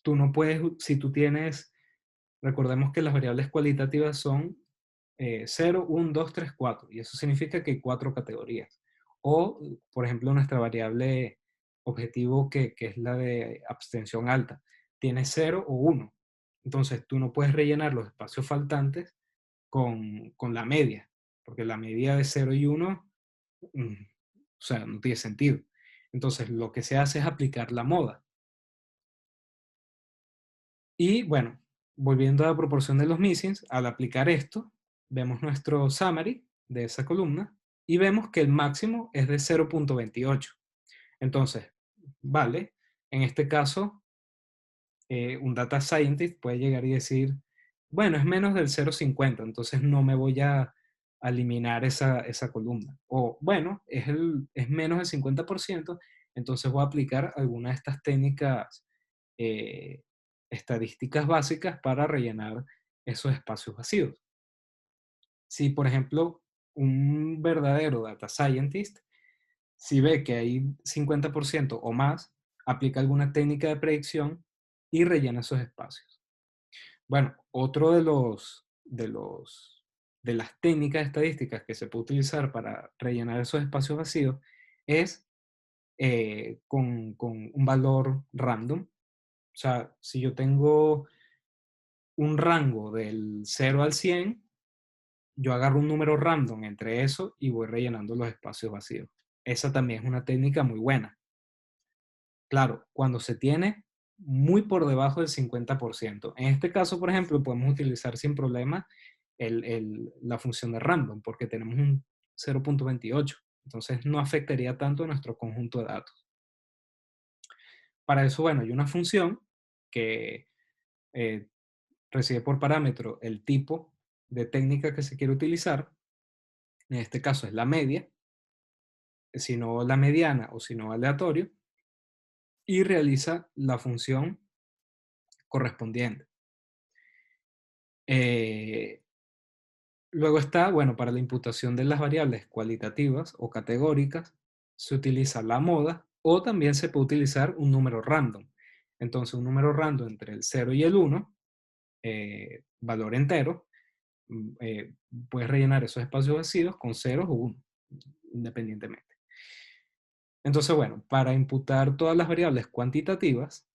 tú no puedes, si tú tienes, recordemos que las variables cualitativas son 0, 1, 2, 3, 4, y eso significa que hay 4 categorías. O, por ejemplo, nuestra variable objetivo, que es la de abstención alta, tiene 0 o 1. Entonces, tú no puedes rellenar los espacios faltantes con la media, porque la media de 0 y 1, o sea, no tiene sentido. Entonces, lo que se hace es aplicar la moda. Y bueno, volviendo a la proporción de los missings, al aplicar esto, vemos nuestro summary de esa columna y vemos que el máximo es de 0.28. Entonces, vale, en este caso, un data scientist puede llegar y decir, bueno, es menos del 0.50, entonces no me voy a eliminar esa columna. O, bueno, es menos del 50%, entonces voy a aplicar alguna de estas técnicas eh, estadísticas básicas para rellenar esos espacios vacíos. Si, por ejemplo, un verdadero data scientist, si ve que hay 50% o más, aplica alguna técnica de predicción y rellena esos espacios. Bueno, otro de las técnicas estadísticas que se puede utilizar para rellenar esos espacios vacíos es con un valor random. O sea, si yo tengo un rango del 0 al 100, yo agarro un número random entre eso y voy rellenando los espacios vacíos. Esa también es una técnica muy buena. Claro, cuando se tiene muy por debajo del 50%. En este caso, por ejemplo, podemos utilizar sin problema la función de random, porque tenemos un 0.28. Entonces no afectaría tanto a nuestro conjunto de datos. Para eso, bueno, hay una función que recibe por parámetro el tipo de técnica que se quiere utilizar. En este caso es la media, si no la mediana o si no aleatorio, y realiza la función correspondiente. Luego está, bueno, para la imputación de las variables cualitativas o categóricas, se utiliza la moda o también se puede utilizar un número random. Entonces, un número random entre el 0 y el 1, valor entero, puedes rellenar esos espacios vacíos con 0 o 1, independientemente. Entonces, bueno, para imputar todas las variables cuantitativas,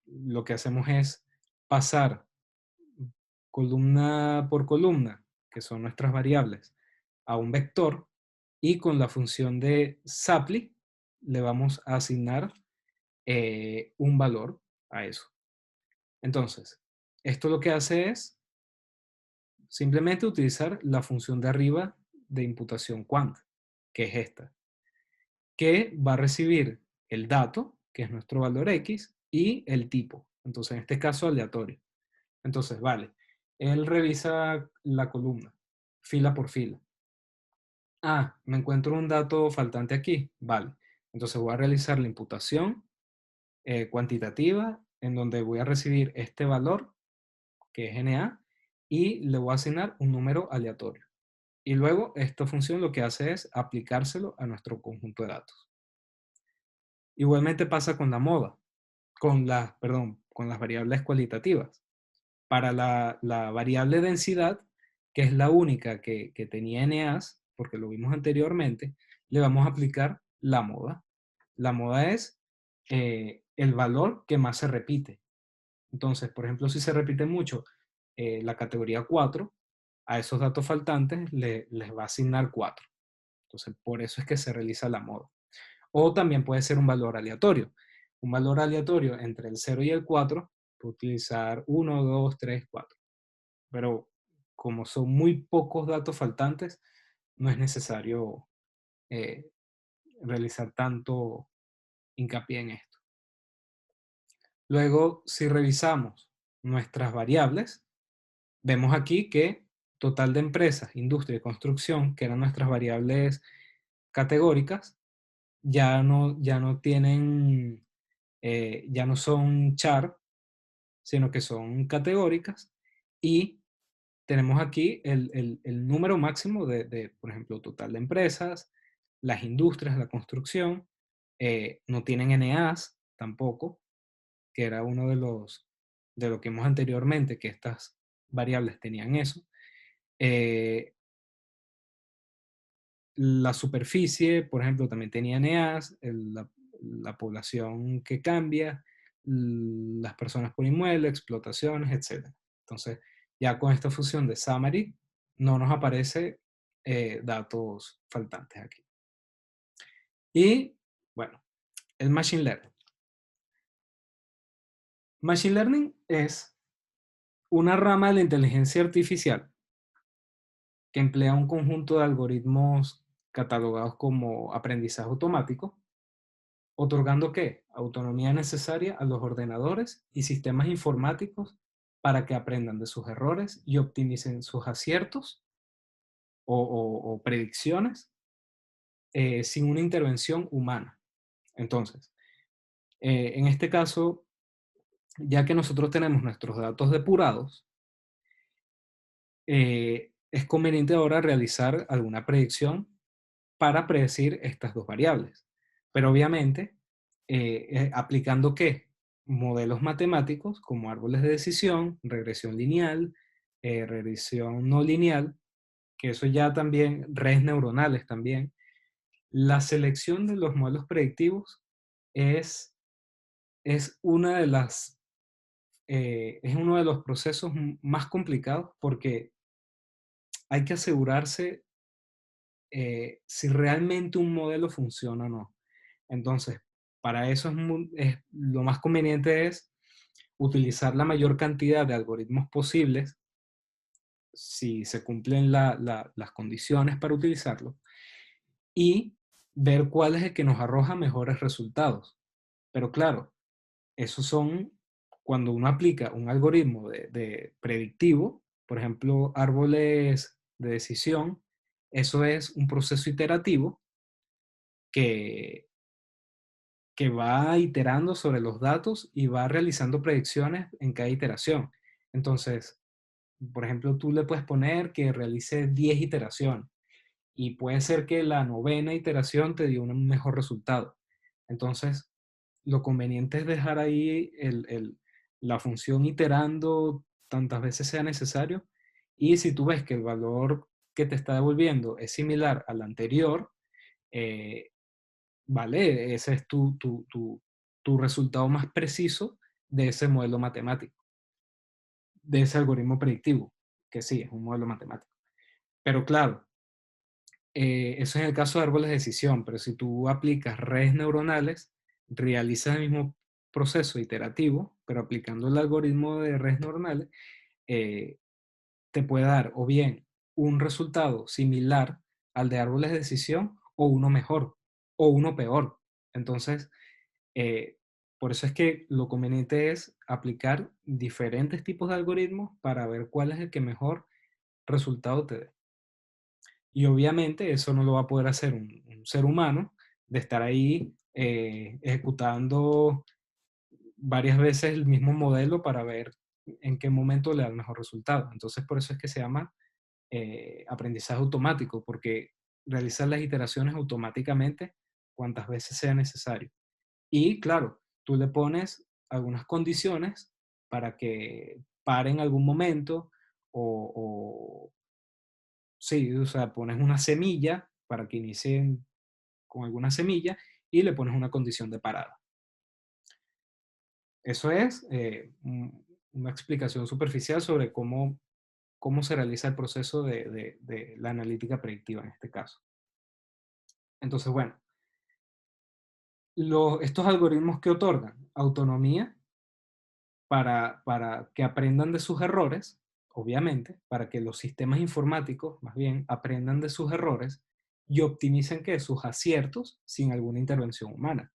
lo que hacemos es pasar columna por columna, que son nuestras variables, a un vector, y con la función de supply le vamos a asignar un valor a eso. Entonces, esto lo que hace es simplemente utilizar la función de arriba de imputación quant, que es esta, que va a recibir el dato, que es nuestro valor X, y el tipo. Entonces, en este caso, aleatorio. Entonces, vale, él revisa la columna, fila por fila. Ah, me encuentro un dato faltante aquí. Vale. Entonces voy a realizar la imputación cuantitativa, en donde voy a recibir este valor, que es NA, y le voy a asignar un número aleatorio. Y luego esta función lo que hace es aplicárselo a nuestro conjunto de datos. Igualmente pasa con la moda, con las variables cualitativas. Para la variable densidad, que es la única que tenía NAs, porque lo vimos anteriormente, le vamos a aplicar la moda. La moda es el valor que más se repite. Entonces, por ejemplo, si se repite mucho la categoría 4, a esos datos faltantes les va a asignar 4. Entonces, por eso es que se realiza la moda. O también puede ser un valor aleatorio. un valor aleatorio entre el 0 y el 4, puedo utilizar 1, 2, 3, 4. Pero como son muy pocos datos faltantes, no es necesario realizar tanto hincapié en esto. Luego, si revisamos nuestras variables, vemos aquí que total de empresas, industria y construcción, que eran nuestras variables categóricas, ya no tienen, ya no son char, sino que son categóricas, y tenemos aquí el número máximo por ejemplo, total de empresas, las industrias, la construcción, no tienen NAs tampoco, que era uno de lo que vimos anteriormente, que estas variables tenían eso. La superficie, por ejemplo, también tenía NAs, la población que cambia, las personas por inmueble, explotaciones, etc. Entonces, ya con esta función de summary, no nos aparece datos faltantes aquí. Y, bueno, el Machine Learning. Machine Learning es una rama de la inteligencia artificial que emplea un conjunto de algoritmos catalogados como aprendizaje automático, otorgando ¿qué? Autonomía necesaria a los ordenadores y sistemas informáticos para que aprendan de sus errores y optimicen sus aciertos o predicciones sin una intervención humana. Entonces, en este caso, ya que nosotros tenemos nuestros datos depurados, es conveniente ahora realizar alguna predicción para predecir estas dos variables. Pero obviamente, aplicando ¿qué? Modelos matemáticos como árboles de decisión, regresión lineal, regresión no lineal, que eso ya también, redes neuronales también. La selección de los modelos predictivos es, es una de las, es uno de los procesos más complicados porque hay que asegurarse si realmente un modelo funciona o no. Entonces, para eso lo más conveniente es utilizar la mayor cantidad de algoritmos posibles, si se cumplen las condiciones para utilizarlo, y ver cuál es el que nos arroja mejores resultados. Pero claro, esos son cuando uno aplica un algoritmo de predictivo, por ejemplo, árboles de decisión, eso es un proceso iterativo que, que va iterando sobre los datos y va realizando predicciones en cada iteración. Entonces, por ejemplo, tú le puedes poner que realice 10 iteraciones y puede ser que la novena iteración te dio un mejor resultado. Entonces, lo conveniente es dejar ahí la función iterando tantas veces sea necesario, y si tú ves que el valor que te está devolviendo es similar al anterior, eh, vale, ese es tu resultado más preciso de ese modelo matemático, de ese algoritmo predictivo, que sí, es un modelo matemático. Pero claro, eso es en el caso de árboles de decisión, pero si tú aplicas redes neuronales, realizas el mismo proceso iterativo, pero aplicando el algoritmo de redes neuronales, eh, te puede dar o bien un resultado similar al de árboles de decisión, o uno mejor, o uno peor. Entonces, eh, por eso es que lo conveniente es aplicar diferentes tipos de algoritmos para ver cuál es el que mejor resultado te dé. Y obviamente eso no lo va a poder hacer un ser humano, de estar ahí ejecutando varias veces el mismo modelo para ver en qué momento le da el mejor resultado. Entonces por eso es que se llama aprendizaje automático, porque realiza las iteraciones automáticamente cuantas veces sea necesario. Y claro, tú le pones algunas condiciones para que pare en algún momento, o sí, o sea, pones una semilla para que inicien con alguna semilla y le pones una condición de parada. Eso es una explicación superficial sobre cómo se realiza el proceso de la analítica predictiva en este caso. Entonces, bueno, estos algoritmos que otorgan autonomía para que aprendan de sus errores, obviamente, para que los sistemas informáticos, más bien, aprendan de sus errores y optimicen que sus aciertos sin alguna intervención humana.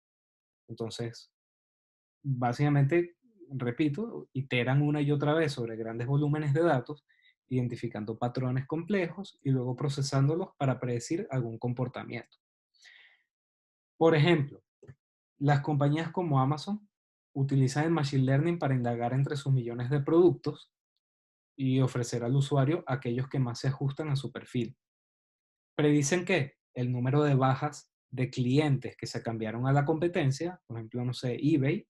Entonces, básicamente, repito, iteran una y otra vez sobre grandes volúmenes de datos, identificando patrones complejos y luego procesándolos para predecir algún comportamiento. Por ejemplo, las compañías como Amazon utilizan el Machine Learning para indagar entre sus millones de productos y ofrecer al usuario aquellos que más se ajustan a su perfil. Predicen que el número de bajas de clientes que se cambiaron a la competencia, por ejemplo, no sé, eBay,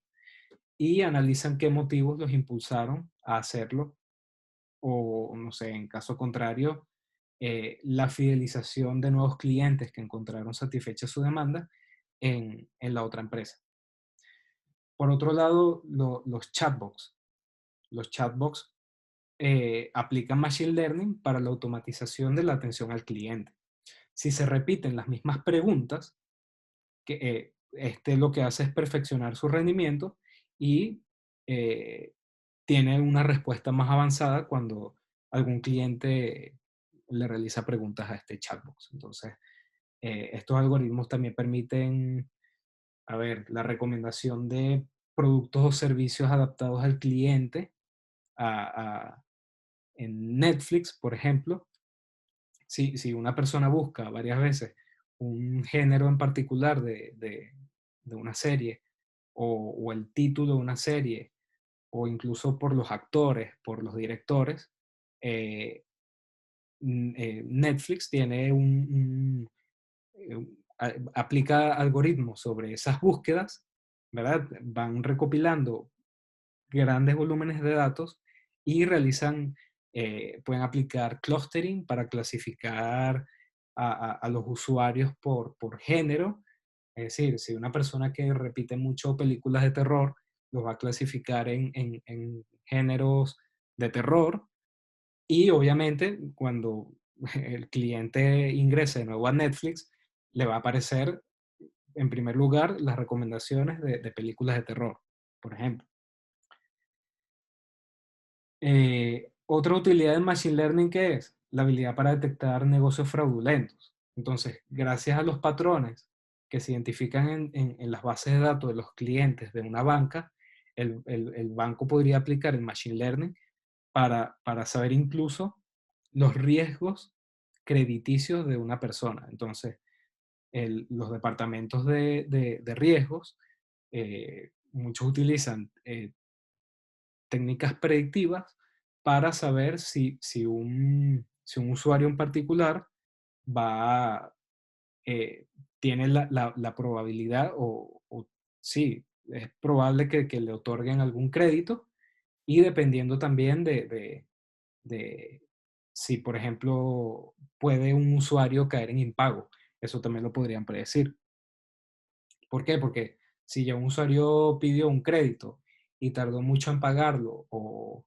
y analizan qué motivos los impulsaron a hacerlo, o no sé, en caso contrario, la fidelización de nuevos clientes que encontraron satisfecha su demanda en la otra empresa. Por otro lado, los chatbots. Los chatbots aplican Machine Learning para la automatización de la atención al cliente. Si se repiten las mismas preguntas, este lo que hace es perfeccionar su rendimiento y tiene una respuesta más avanzada cuando algún cliente le realiza preguntas a este chatbot. Entonces, estos algoritmos también permiten, a ver, la recomendación de productos o servicios adaptados al cliente. En Netflix, por ejemplo, si una persona busca varias veces un género en particular de una serie o el título de una serie o incluso por los actores, por los directores, eh, Netflix tiene aplica algoritmos sobre esas búsquedas, ¿verdad? Van recopilando grandes volúmenes de datos y pueden aplicar clustering para clasificar a los usuarios por género. Es decir, si una persona que repite mucho películas de terror, los va a clasificar en géneros de terror. Y obviamente, cuando el cliente ingrese de nuevo a Netflix, le va a aparecer, en primer lugar, las recomendaciones de películas de terror, por ejemplo. Otra utilidad del Machine Learning, ¿qué es? La habilidad para detectar negocios fraudulentos. Entonces, gracias a los patrones que se identifican en las bases de datos de los clientes de una banca, el banco podría aplicar el Machine Learning para saber incluso los riesgos crediticios de una persona. Entonces, los departamentos de riesgos, muchos utilizan técnicas predictivas para saber si un usuario en particular va, eh, tiene la probabilidad o sí, es probable que le otorguen algún crédito y dependiendo también de si, por ejemplo, puede un usuario caer en impago. Eso también lo podrían predecir. ¿Por qué? Porque si ya un usuario pidió un crédito y tardó mucho en pagarlo o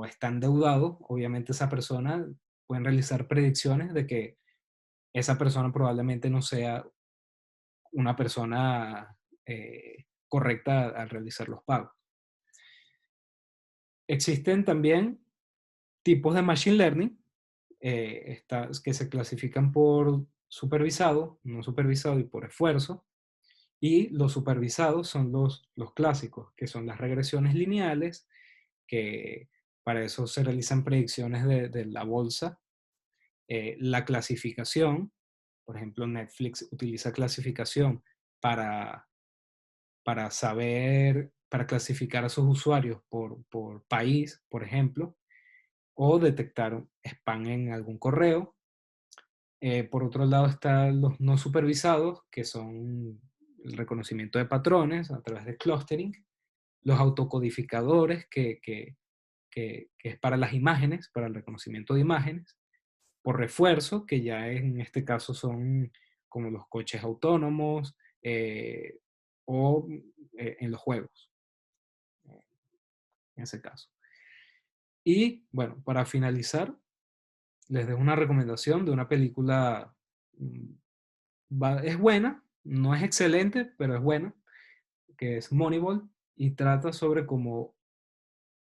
está endeudado, obviamente esa persona pueden realizar predicciones de que esa persona probablemente no sea una persona correcta al realizar los pagos. Existen también tipos de Machine Learning que se clasifican por supervisado, no supervisado y por esfuerzo. Y los supervisados son los clásicos, que son las regresiones lineales, que para eso se realizan predicciones de la bolsa. La clasificación, por ejemplo, Netflix utiliza clasificación para, para clasificar a sus usuarios por país, por ejemplo, o detectar spam en algún correo. Por otro lado están los no supervisados, que son el reconocimiento de patrones a través de clustering, los autocodificadores, que es para las imágenes, para el reconocimiento de imágenes, por refuerzo, que ya en este caso son como los coches autónomos o en los juegos, en ese caso. Y bueno, para finalizar, les dejo una recomendación de una película, es buena, no es excelente, pero es buena, que es Moneyball, y trata sobre cómo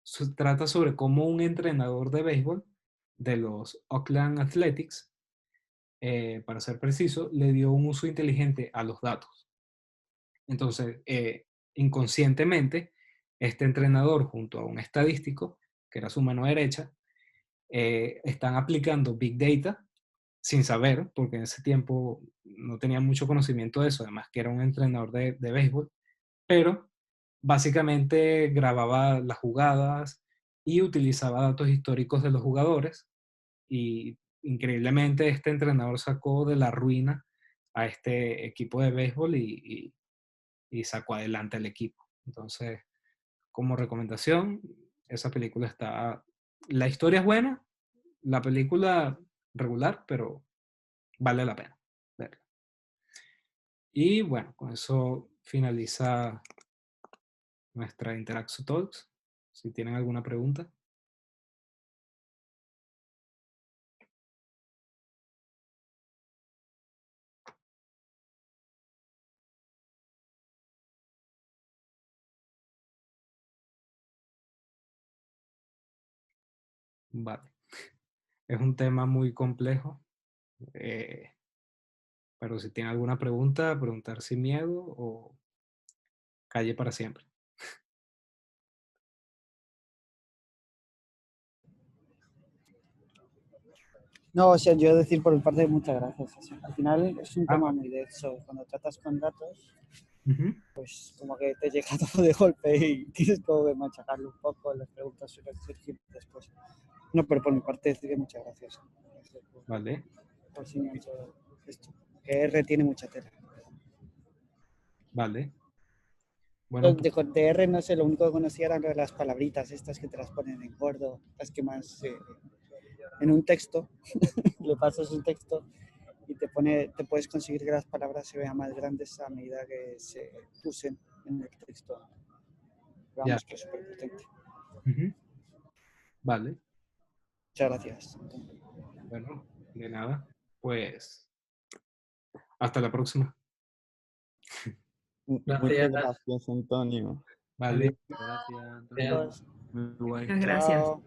un entrenador de béisbol de los Oakland Athletics, para ser preciso, le dio un uso inteligente a los datos. Entonces, inconscientemente, este entrenador junto a un estadístico, que era su mano derecha, están aplicando Big Data sin saber, porque en ese tiempo no tenía mucho conocimiento de eso, además que era un entrenador de béisbol, pero básicamente grababa las jugadas y utilizaba datos históricos de los jugadores, y increíblemente este entrenador sacó de la ruina a este equipo de béisbol y sacó adelante el equipo. Entonces, como recomendación, esa película está... La historia es buena, la película regular, pero vale la pena verla. Y bueno, con eso finaliza nuestra Interaxo Talks. Si tienen alguna pregunta. Vale. Es un tema muy complejo, pero si tienen alguna pregunta, preguntar sin miedo o calle para siempre. No, o sea, yo decir por mi parte muchas gracias. O sea, al final es un tema Vale. muy denso. Cuando tratas con datos, Ujú. pues como que te llega todo de golpe y tienes como que machacarlo un poco. Las preguntas suelen surgir después. No, pero por mi parte decir que muchas gracias. Vale. Por si me han hecho esto. Que R tiene mucha tela. Vale. Bueno, De R no sé, lo único que conocía eran las palabritas estas que te las ponen en gordo, las que más en un texto, le pasas un texto y te puedes conseguir que las palabras se vean más grandes a medida que se usen en el texto. Vamos, que es súper potente. Ujú. Vale. Muchas gracias. Bueno, de nada. Pues hasta la próxima. Muchas gracias, Antonio. Vale. Gracias, Adiós. Antonio. Muy guay. Muchas gracias. Chao.